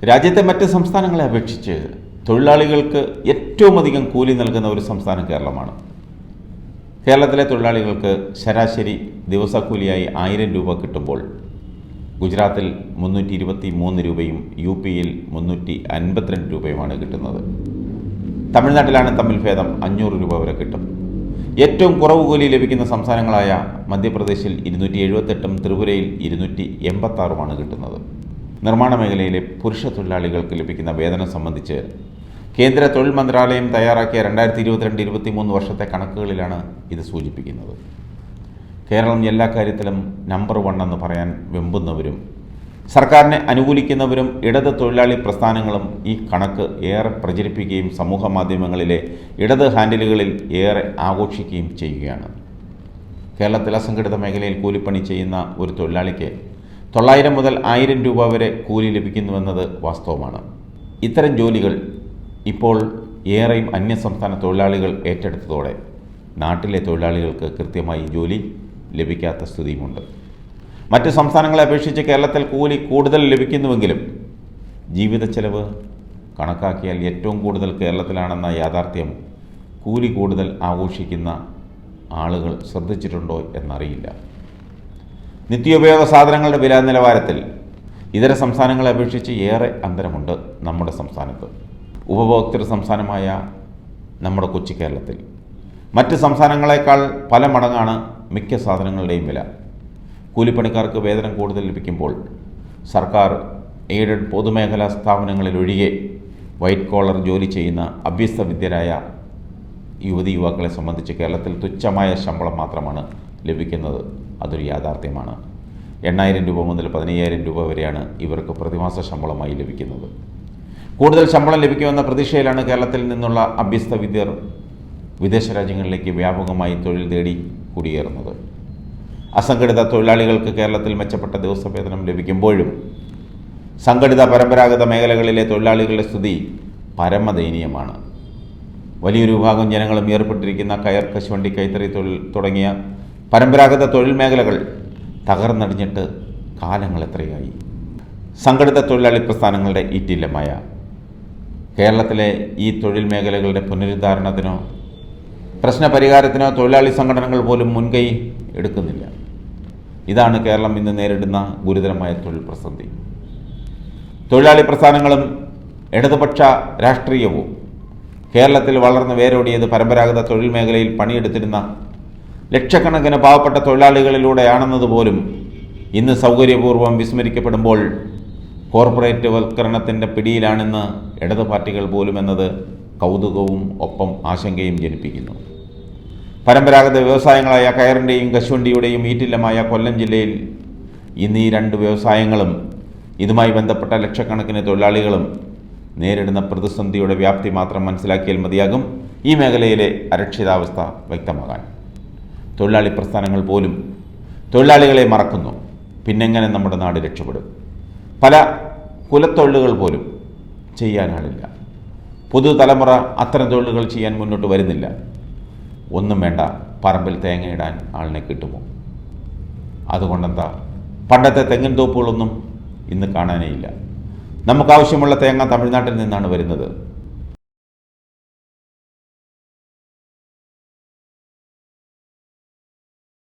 രാജ്യത്തെ മറ്റ് സംസ്ഥാനങ്ങളെ അപേക്ഷിച്ച് തൊഴിലാളികൾക്ക് ഏറ്റവും അധികം കൂലി നൽകുന്ന ഒരു സംസ്ഥാനം കേരളമാണ്. കേരളത്തിലെ തൊഴിലാളികൾക്ക് ശരാശരി ദിവസക്കൂലിയായി 1000 രൂപ കിട്ടുമ്പോൾ ഗുജറാത്തിൽ 323 രൂപയും UP-യിൽ 352 രൂപയുമാണ് കിട്ടുന്നത്. തമിഴ്നാട്ടിലാണ് തമ്മിൽ ഭേദം, 500 രൂപ വരെ കിട്ടും. ഏറ്റവും കുറവ് കൂലി ലഭിക്കുന്ന സംസ്ഥാനങ്ങളായ മധ്യപ്രദേശിൽ 278ഉം ത്രിപുരയിൽ 286ഉമാണ് കിട്ടുന്നത്. നിർമ്മാണ മേഖലയിലെ പുരുഷ തൊഴിലാളികൾക്ക് ലഭിക്കുന്ന വേതനം സംബന്ധിച്ച് കേന്ദ്ര തൊഴിൽ മന്ത്രാലയം തയ്യാറാക്കിയ 2022-23 വർഷത്തെ കണക്കുകളിലാണ് ഇത് സൂചിപ്പിക്കുന്നത്. കേരളം എല്ലാ കാര്യത്തിലും നമ്പർ 1 എന്ന് പറയാൻ വെമ്പുന്നവരും സർക്കാരിനെ അനുകൂലിക്കുന്നവരും ഇടത് തൊഴിലാളി പ്രസ്ഥാനങ്ങളും ഈ കണക്ക് ഏറെ പ്രചരിപ്പിക്കുകയും സമൂഹ മാധ്യമങ്ങളിലെ ഇടത് ഹാൻഡിലുകളിൽ ഏറെ ആഘോഷിക്കുകയും ചെയ്യുകയാണ്. കേരളത്തിൽ അസംഘടിത മേഖലയിൽ കൂലിപ്പണി ചെയ്യുന്ന ഒരു തൊഴിലാളിക്ക് 900 മുതൽ 1000 രൂപ വരെ കൂലി ലഭിക്കുന്നുവെന്നത് വാസ്തവമാണ്. ഇത്തരം ജോലികൾ ഇപ്പോൾ ഏറെയും അന്യസംസ്ഥാന തൊഴിലാളികൾ ഏറ്റെടുത്തതോടെ നാട്ടിലെ തൊഴിലാളികൾക്ക് കൃത്യമായി ജോലി ലഭിക്കാത്ത സ്ഥിതിയുമുണ്ട്. മറ്റ് സംസ്ഥാനങ്ങളെ അപേക്ഷിച്ച് കേരളത്തിൽ കൂലി കൂടുതൽ ലഭിക്കുന്നുവെങ്കിലും ജീവിത ചെലവ് കണക്കാക്കിയാൽ ഏറ്റവും കൂടുതൽ കേരളത്തിലാണെന്ന യാഥാർത്ഥ്യം കൂലി കൂടുതൽ ആഘോഷിക്കുന്ന ആളുകൾ ശ്രദ്ധിച്ചിട്ടുണ്ടോ എന്നറിയില്ല. നിത്യോപയോഗ സാധനങ്ങളുടെ വില നിലവാരത്തിൽ ഇതര സംസ്ഥാനങ്ങളെ അപേക്ഷിച്ച് ഏറെ അന്തരമുണ്ട് നമ്മുടെ സംസ്ഥാനത്ത്. ഉപഭോക്തൃ സംസ്ഥാനമായ നമ്മുടെ കൊച്ചു കേരളത്തിൽ മറ്റ് സംസ്ഥാനങ്ങളെക്കാൾ പല മടങ്ങാണ് മിക്ക സാധനങ്ങളുടെയും വില. കൂലിപ്പണിക്കാർക്ക് വേതനം കൂടുതൽ ലഭിക്കുമ്പോൾ സർക്കാർ എയ്ഡഡ് പൊതുമേഖലാ സ്ഥാപനങ്ങളിലൊഴികെ വൈറ്റ് കോളർ ജോലി ചെയ്യുന്ന അഭ്യസ്തവിദ്യരായ യുവതി യുവാക്കളെ സംബന്ധിച്ച് കേരളത്തിൽ തുച്ഛമായ ശമ്പളം മാത്രമാണ് ലഭിക്കുന്നത്. അതൊരു യാഥാർത്ഥ്യമാണ്. 8000 രൂപ മുതൽ 15000 രൂപ വരെയാണ് ഇവർക്ക് പ്രതിമാസ ശമ്പളമായി ലഭിക്കുന്നത്. കൂടുതൽ ശമ്പളം ലഭിക്കുമെന്ന പ്രതീക്ഷയിലാണ് കേരളത്തിൽ നിന്നുള്ള അഭ്യസ്തവിദ്യർ വിദേശ രാജ്യങ്ങളിലേക്ക് വ്യാപകമായി തൊഴിൽ തേടി കുടിയേറുന്നത്. അസംഘടിത തൊഴിലാളികൾക്ക് കേരളത്തിൽ മെച്ചപ്പെട്ട ദിവസവേതനം ലഭിക്കുമ്പോഴും സംഘടിത പരമ്പരാഗത മേഖലകളിലെ തൊഴിലാളികളുടെ സ്ഥിതി പരമദയനീയമാണ്. വലിയൊരു വിഭാഗം ജനങ്ങളും ഏർപ്പെട്ടിരിക്കുന്ന കയർ, കശുവണ്ടി, കൈത്തറി തൊഴിൽ തുടങ്ങിയ പരമ്പരാഗത തൊഴിൽ മേഖലകൾ തകർന്നടിഞ്ഞിട്ട് കാലങ്ങൾ എത്രയായി. സംഘടിത തൊഴിലാളി പ്രസ്ഥാനങ്ങളുടെ ഈറ്റില്ലമായ കേരളത്തിലെ ഈ തൊഴിൽ മേഖലകളുടെ പുനരുദ്ധാരണത്തിനോ പ്രശ്നപരിഹാരത്തിനോ തൊഴിലാളി സംഘടനകൾ പോലും മുൻകൈ എടുക്കുന്നില്ല. ഇതാണ് കേരളം ഇന്ന് നേരിടുന്ന ഗുരുതരമായ തൊഴിൽ പ്രതിസന്ധി. തൊഴിലാളി പ്രസ്ഥാനങ്ങളും ഇടതുപക്ഷ രാഷ്ട്രീയവും കേരളത്തിൽ വളർന്ന് വേരോടിയത് പരമ്പരാഗത തൊഴിൽ മേഖലയിൽ പണിയെടുത്തിരുന്ന ലക്ഷക്കണക്കിന് പാവപ്പെട്ട തൊഴിലാളികളിലൂടെയാണെന്നതുപോലും ഇന്ന് സൗകര്യപൂർവ്വം വിസ്മരിക്കപ്പെടുമ്പോൾ കോർപ്പറേറ്റ് വൽക്കരണത്തിൻ്റെ പിടിയിലാണെന്ന് ഇടത് പാർട്ടികൾ പോലും എന്നത് കൗതുകവും ഒപ്പം ആശങ്കയും ജനിപ്പിക്കുന്നു. പരമ്പരാഗത വ്യവസായങ്ങളായ കയറിൻ്റെയും കശുവണ്ടിയുടെയും ഈറ്റില്ലമായ കൊല്ലം ജില്ലയിൽ ഇന്ന് ഈ 2 വ്യവസായങ്ങളും ഇതുമായി ബന്ധപ്പെട്ട ലക്ഷക്കണക്കിന് തൊഴിലാളികളും നേരിടുന്ന പ്രതിസന്ധിയുടെ വ്യാപ്തി മാത്രം മനസ്സിലാക്കിയാൽ മതിയാകും ഈ മേഖലയിലെ അരക്ഷിതാവസ്ഥ വ്യക്തമാകാൻ. തൊഴിലാളി പ്രസ്ഥാനങ്ങൾ പോലും തൊഴിലാളികളെ മറക്കുന്നു. പിന്നെങ്ങനെ നമ്മുടെ നാട് രക്ഷപ്പെടും? പല കുലത്തൊഴിലുകൾ പോലും ചെയ്യാനാളില്ല. പുതുതലമുറ അത്തരം തൊഴിലുകൾ ചെയ്യാൻ മുന്നോട്ട് വരുന്നില്ല. ഒന്നും വേണ്ട, പറമ്പിൽ തേങ്ങയിടാൻ ആളിനെ കിട്ടുമോ? അതുകൊണ്ടെന്താ, പണ്ടത്തെ തെങ്ങിൻ തോപ്പുകളൊന്നും ഇന്ന് കാണാനേ ഇല്ല. നമുക്കാവശ്യമുള്ള തേങ്ങ തമിഴ്നാട്ടിൽ നിന്നാണ് വരുന്നത്.